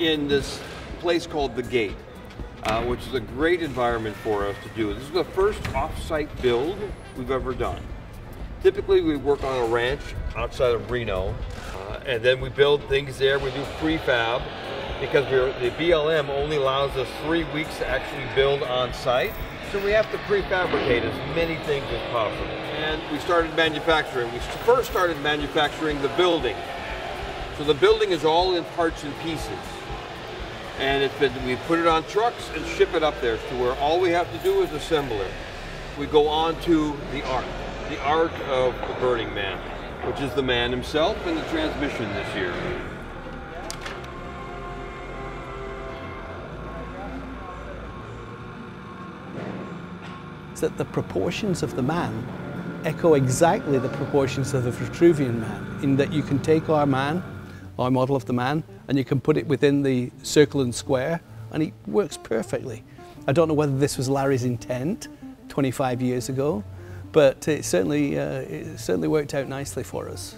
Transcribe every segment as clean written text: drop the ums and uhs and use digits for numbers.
in this place called The Gate, which is a great environment for us to do. This is the first off-site build we've ever done. Typically we work on a ranch outside of Reno, and then we build things there. We do prefab because the BLM only allows us 3 weeks to actually build on site. So we have to prefabricate as many things as possible. And we started manufacturing. We first started manufacturing the building. So the building is all in parts and pieces. And we put it on trucks and ship it up there to where all we have to do is assemble it. We go on to the ark of the Burning Man, which is the man himself and the transmission this year. That the proportions of the man echo exactly the proportions of the Vitruvian man, in that you can take our man, our model of the man, and you can put it within the circle and square, and it works perfectly. I don't know whether this was Larry's intent 25 years ago, but it certainly worked out nicely for us.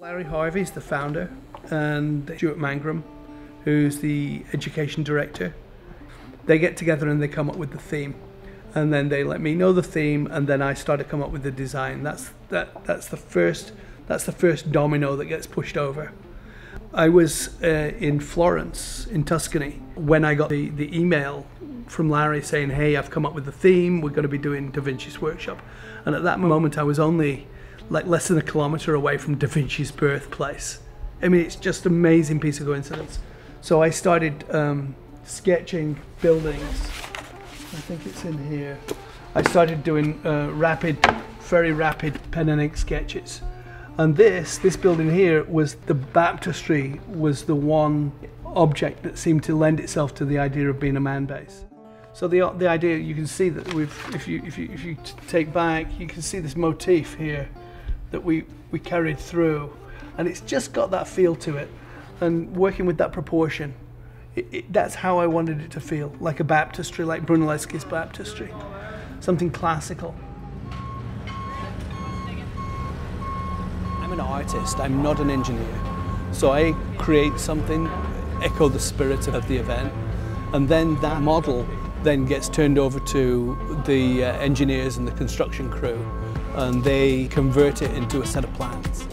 Larry Harvey is the founder, and Stuart Mangrum, who's the education director. They get together and they come up with the theme, and then they let me know the theme, and then I start to come up with the design. That's the first domino that gets pushed over. I was in Florence, in Tuscany, when I got the email from Larry saying, "Hey, I've come up with the theme. We're going to be doing Da Vinci's workshop." And at that moment, I was only like less than a kilometer away from Da Vinci's birthplace. I mean, it's just an amazing piece of coincidence. So I started sketching buildings. I think it's in here. I started doing very rapid pen and ink sketches. And this building here was the baptistry, was the one object that seemed to lend itself to the idea of being a man base. So the idea, you can see that if you take back, you can see this motif here that we carried through, and it's just got that feel to it. And working with that proportion, that's how I wanted it to feel, like a baptistry, like Brunelleschi's baptistry, something classical. I'm an artist, I'm not an engineer. So I create something, echo the spirit of the event, and then that model then gets turned over to the engineers and the construction crew, and they convert it into a set of plans.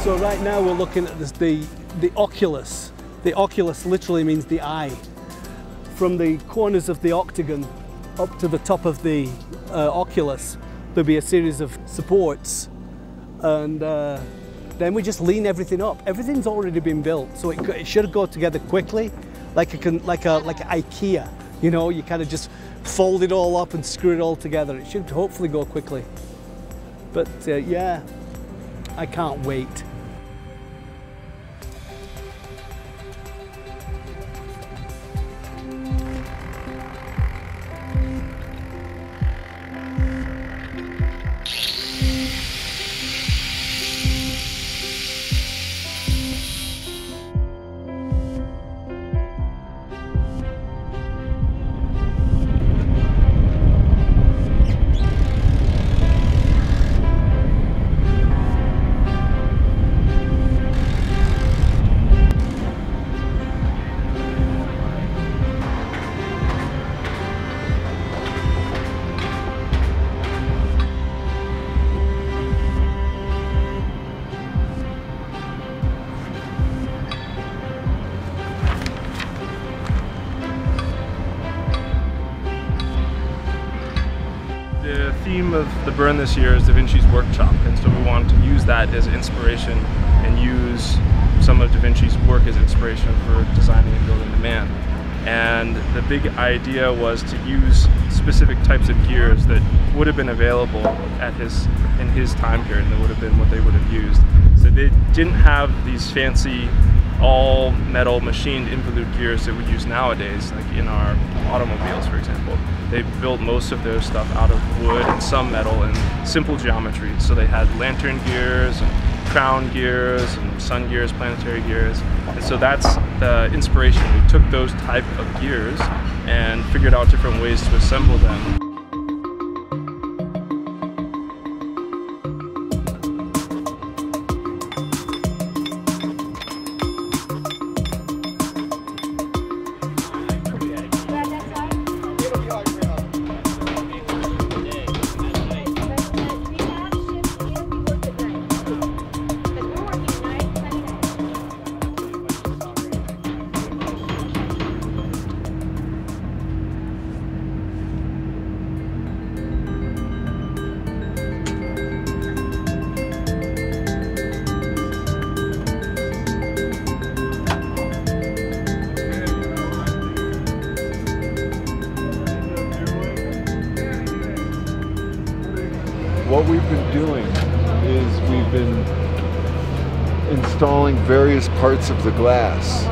So right now we're looking at this, the oculus. The oculus literally means the eye. From the corners of the octagon up to the top of the oculus, there'll be a series of supports, and then we just lean everything up. Everything's already been built, so it should go together quickly, like IKEA. You know, you kind of just fold it all up and screw it all together. It should hopefully go quickly. But yeah, I can't wait. burn this year is Da Vinci's work chalk, and so we wanted to use that as inspiration and use some of Da Vinci's work as inspiration for designing and building the man. And the big idea was to use specific types of gears that would have been available in his time period, and that would have been what they would have used. So they didn't have these fancy all metal machined involute gears that we use nowadays, like in our automobiles, for example. They built most of their stuff out of wood and some metal and simple geometry. So they had lantern gears and crown gears and sun gears, planetary gears. And so that's the inspiration. We took those type of gears and figured out different ways to assemble them. What we've been doing is we've been installing various parts of the glass,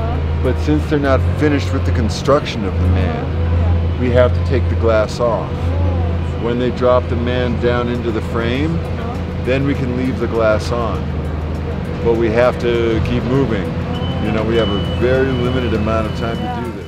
but since they're not finished with the construction of the man, we have to take the glass off. When they drop the man down into the frame, then we can leave the glass on. But we have to keep moving. You know, we have a very limited amount of time to do this.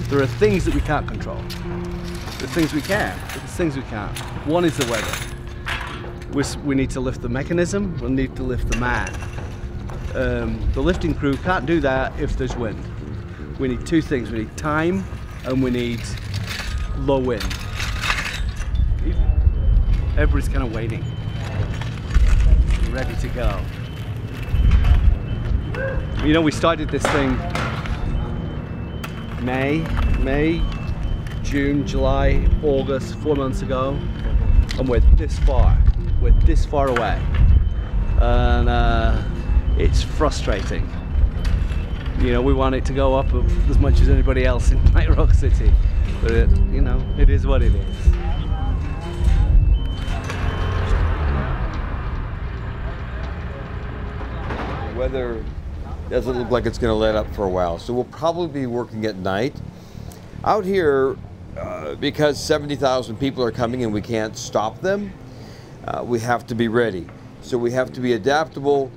There are things that we can't control. There's things we can, but there's things we can't. One is the weather. We need to lift the mechanism, we need to lift the man. The lifting crew can't do that if there's wind. We need two things, we need time and we need low wind. Everybody's kind of waiting, ready to go. You know, we started this thing May, June, July, August, 4 months ago, and we're this far away, and it's frustrating. You know, we want it to go up as much as anybody else in Night Rock City, but you know, it is what it is. The weather doesn't look like it's going to let up for a while, so we'll probably be working at night. Out here, because 70,000 people are coming and we can't stop them, we have to be ready. So we have to be adaptable.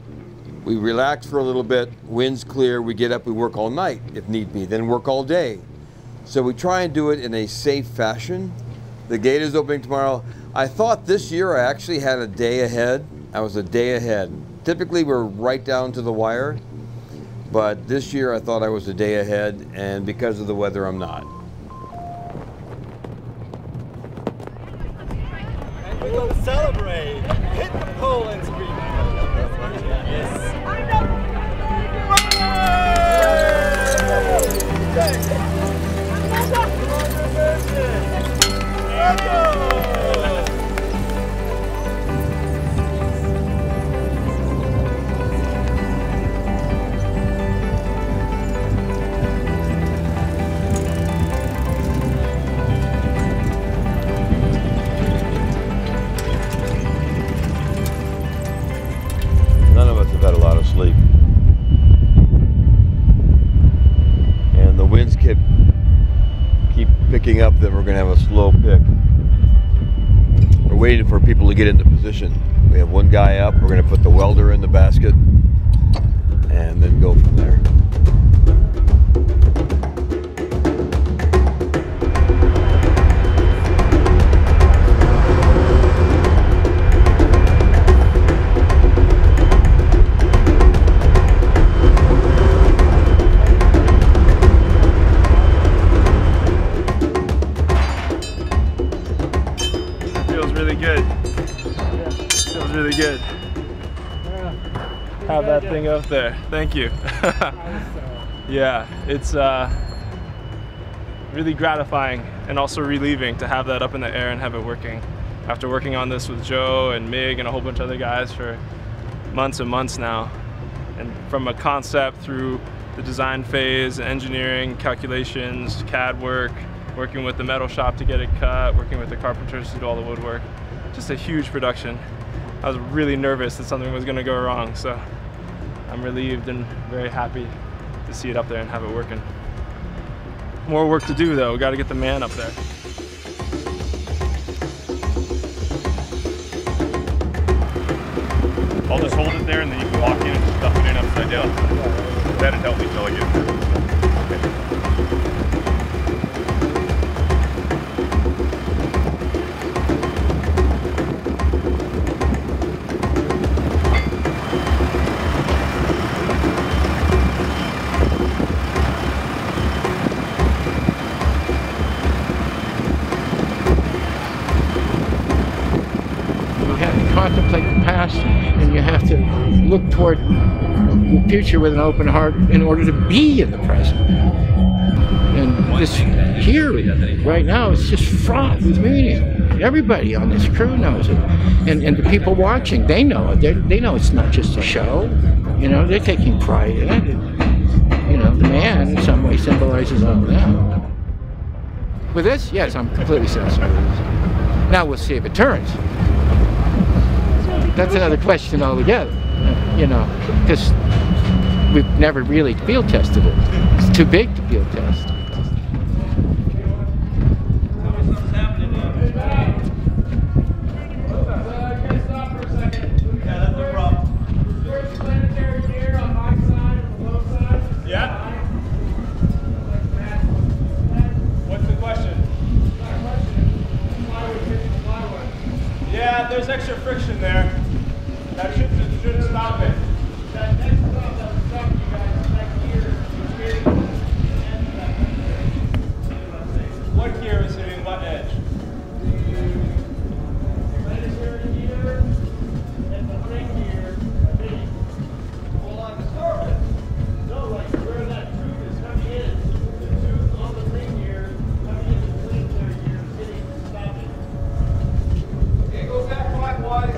We relax for a little bit, wind's clear, we get up, we work all night if need be, then work all day. So we try and do it in a safe fashion. The gate is opening tomorrow. I thought this year I actually had a day ahead. I was a day ahead. Typically we're right down to the wire, but this year I thought I was a day ahead, and because of the weather I'm not. And we're going to celebrate. Hit the pole and scream. Yes. None of us have had a lot of sleep. And the winds keep picking up, then we're going to have a slow pick. We're waiting for people to get into position. We have one guy up, we're going to put the welder in the basket and then go from there. really good. Feels really good. Have that thing up there. Thank you. Yeah, it's really gratifying and also relieving to have that up in the air and have it working. After working on this with Joe and Mig and a whole bunch of other guys for months and months now, and from a concept through the design phase, engineering, calculations, CAD work, working with the metal shop to get it cut, working with the carpenters to do all the woodwork. Just a huge production. I was really nervous that something was going to go wrong, so I'm relieved and very happy to see it up there and have it working. More work to do though, we got to get the man up there. I'll just hold it there and then you can walk in and just stuff it in upside down. That'd help me till I get there. Contemplate the past, and you have to look toward the future with an open heart in order to be in the present. And this here, right now, it's just fraught with meaning. Everybody on this crew knows it, and the people watching, they know it. They know it's not just a show. You know, they're taking pride in it. You know, the man in some way symbolizes all of them. With this, yes, I'm completely satisfied with this. Now we'll see if it turns. That's another question altogether, you know, because we've never really field tested it. It's too big to field test. Yeah? What's the question? Yeah, there's extra friction there. That shouldn't stop it. That next stop that was stopping you guys is that gear is hitting the end of that edge. What gear is hitting what edge? The planetary gear and the ring gear are hitting. Well, on the surface, no, like where that tube is coming in, the tube on the ring gear coming into the planetary gear is hitting to stop it. Okay, go back clockwise.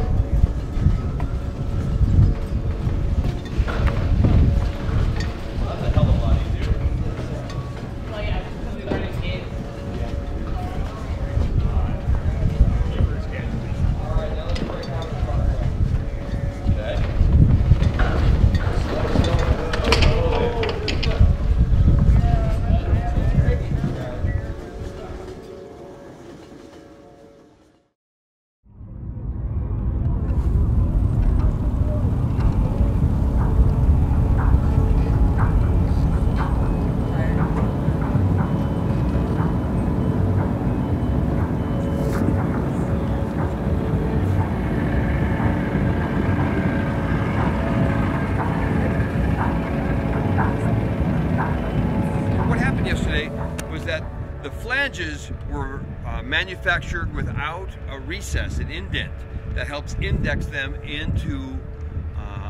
The flanges were manufactured without a recess, an indent, that helps index them into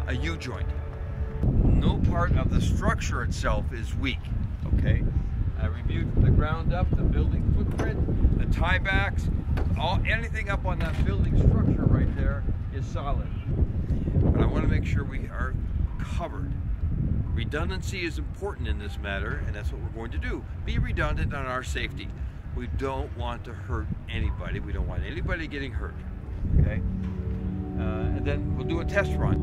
a U-joint. No part of the structure itself is weak, okay? I reviewed from the ground up the building footprint, the tiebacks, anything up on that building structure right there is solid. But I want to make sure we are covered. Redundancy is important in this matter, and that's what we're going to do. Be redundant on our safety. We don't want to hurt anybody. We don't want anybody getting hurt, okay? And then we'll do a test run.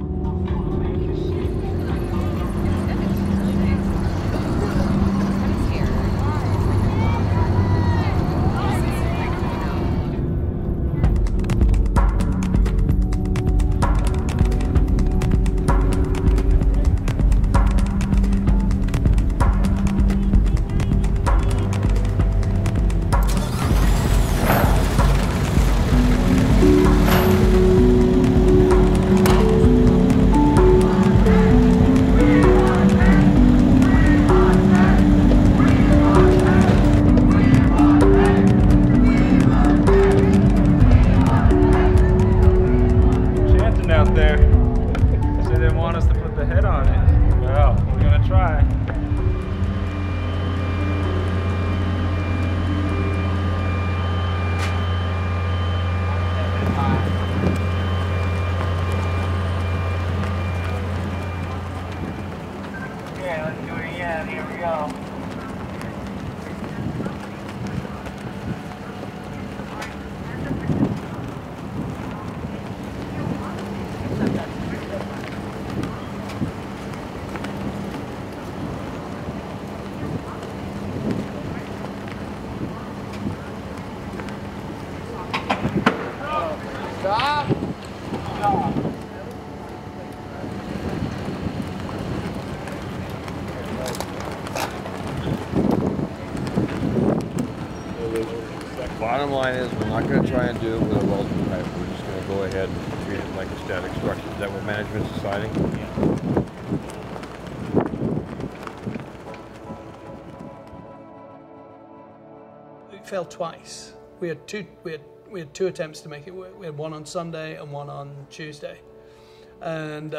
Okay, let's do it again. Here we go. Bottom line is, we're not going to try and do it with a welding pipe. We're just going to go ahead and treat it like a static structure. Is that what management's deciding? It failed twice. We had two attempts to make it work. We had one on Sunday and one on Tuesday, and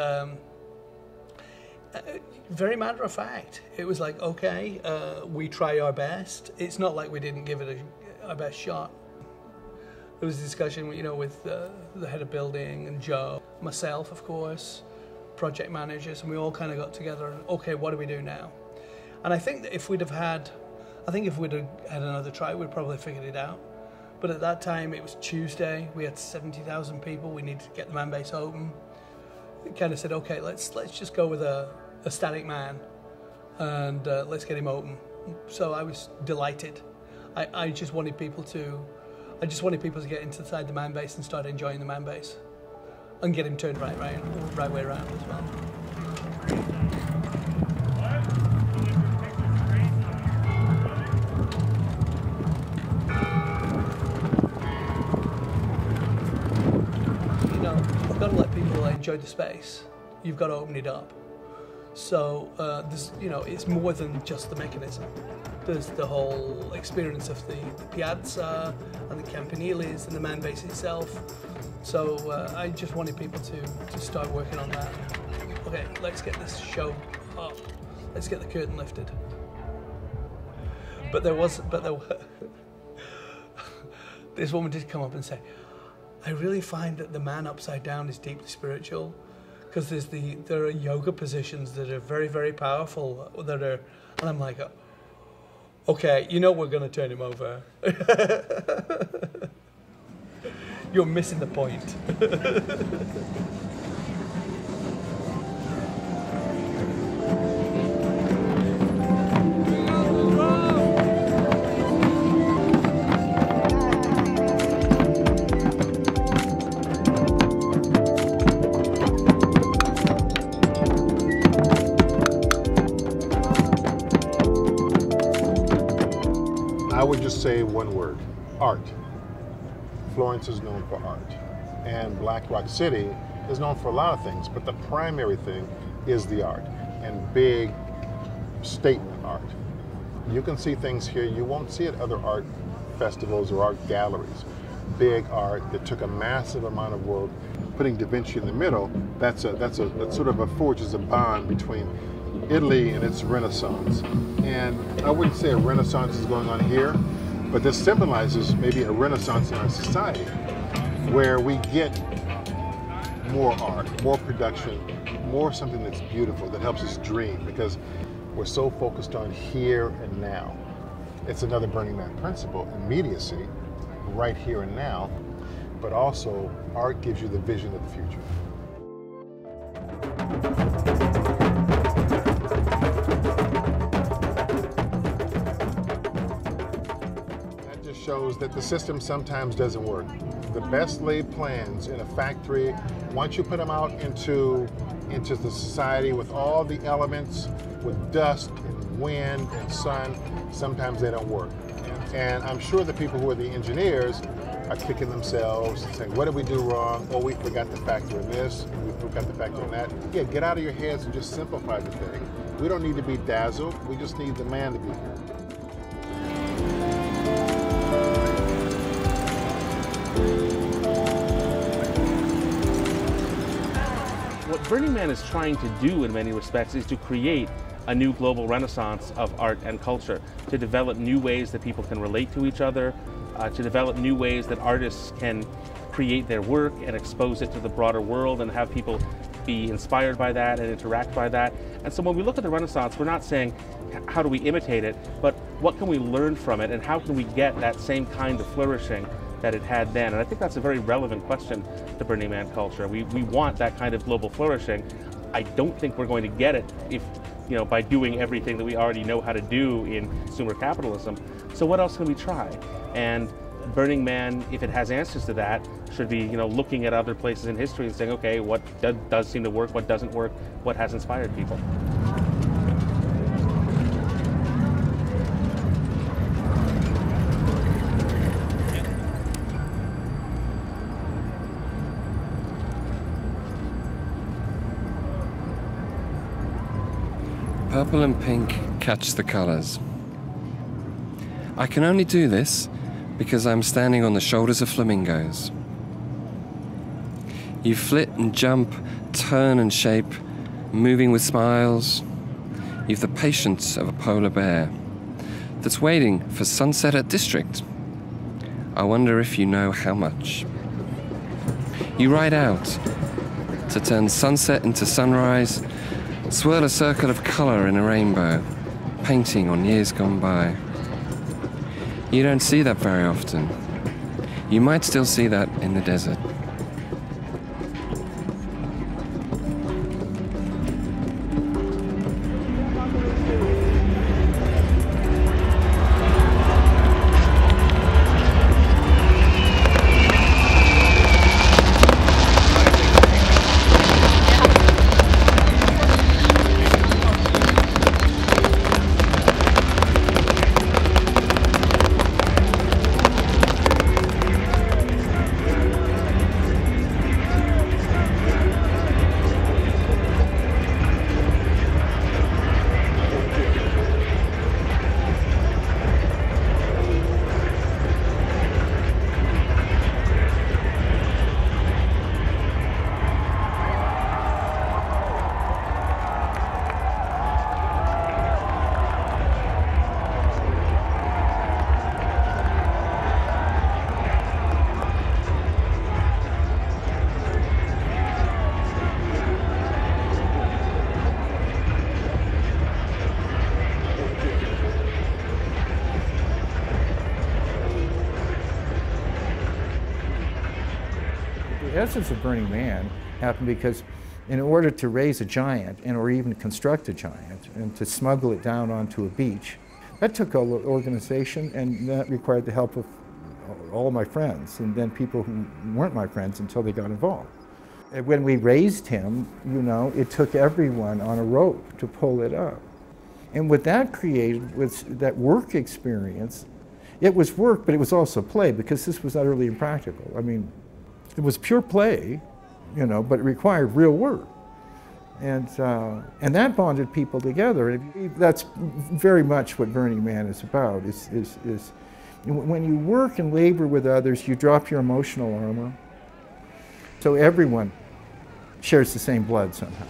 very matter of fact, it was like, okay, we try our best. It's not like we didn't give it our best shot. There was a discussion, you know, with the head of building and Joe, myself, of course, project managers, and we all kind of got together and, okay, what do we do now? And I think that if we'd have had another try, we'd probably figured it out. But at that time, it was Tuesday. We had 70,000 people. We needed to get the man base open. We kind of said, okay, let's just go with a static man, and let's get him open. So I was delighted. I just wanted people to get inside the man base and start enjoying the man base, and get him turned right way around as well. You know, you've got to let people enjoy the space. You've got to open it up. So there's, you know, it's more than just the mechanism. There's the whole experience of the piazza and the campaniles and the man base itself. So I just wanted people to start working on that. Okay, let's get this show up. Let's get the curtain lifted. But there was this woman did come up and say, I really find that the man upside down is deeply spiritual, because there are yoga positions that are very, very powerful and I'm like, okay, you know we're going to turn him over. You're missing the point. I would just say one word: art. Florence is known for art, and Black Rock City is known for a lot of things, but the primary thing is the art, and big statement art. You can see things here you won't see at other art festivals or art galleries. Big art that took a massive amount of work. Putting Da Vinci in the middle, that's sort of forges a bond between Italy and its Renaissance. And I wouldn't say a Renaissance is going on here, but this symbolizes maybe a Renaissance in our society, where we get more art, more production, more something that's beautiful, that helps us dream, because we're so focused on here and now. It's another Burning Man principle: immediacy, right here and now, but also art gives you the vision of the future. Shows that the system sometimes doesn't work. The best laid plans in a factory, once you put them out into the society with all the elements, with dust and wind and sun, sometimes they don't work. And I'm sure the people who are the engineers are kicking themselves, saying, what did we do wrong? Oh, we forgot to factor in this, we forgot to factor in that. Yeah, get out of your heads and just simplify the thing. We don't need to be dazzled, we just need the man to be here. What Burning Man is trying to do in many respects is to create a new global renaissance of art and culture, to develop new ways that people can relate to each other, to develop new ways that artists can create their work and expose it to the broader world and have people be inspired by that and interact by that. And so when we look at the Renaissance, we're not saying how do we imitate it, but what can we learn from it and how can we get that same kind of flourishing that it had then? And I think that's a very relevant question to Burning Man culture. We want that kind of global flourishing. I don't think we're going to get it if, by doing everything that we already know how to do in consumer capitalism. So what else can we try? And Burning Man, if it has answers to that, should be looking at other places in history and saying, okay, what does seem to work, what doesn't work, what has inspired people. Purple and pink catch the colors. I can only do this because I'm standing on the shoulders of flamingos. You flit and jump, turn and shape, moving with smiles. You've the patience of a polar bear that's waiting for sunset at District. I wonder if you know how much. You ride out to turn sunset into sunrise, swirl a circle of color in a rainbow, painting on years gone by. You don't see that very often. You might still see that in the desert. The essence of Burning Man happened because in order to raise a giant or even construct a giant and to smuggle it down onto a beach, that took a organization, and that required the help of all my friends and then people who weren't my friends until they got involved. And when we raised him, it took everyone on a rope to pull it up. And what that created was that work experience. It was work, but it was also play, because this was utterly impractical. I mean, it was pure play, but it required real work. And that bonded people together. And that's very much what Burning Man is about, is when you work and labor with others, you drop your emotional armor. So everyone shares the same blood somehow.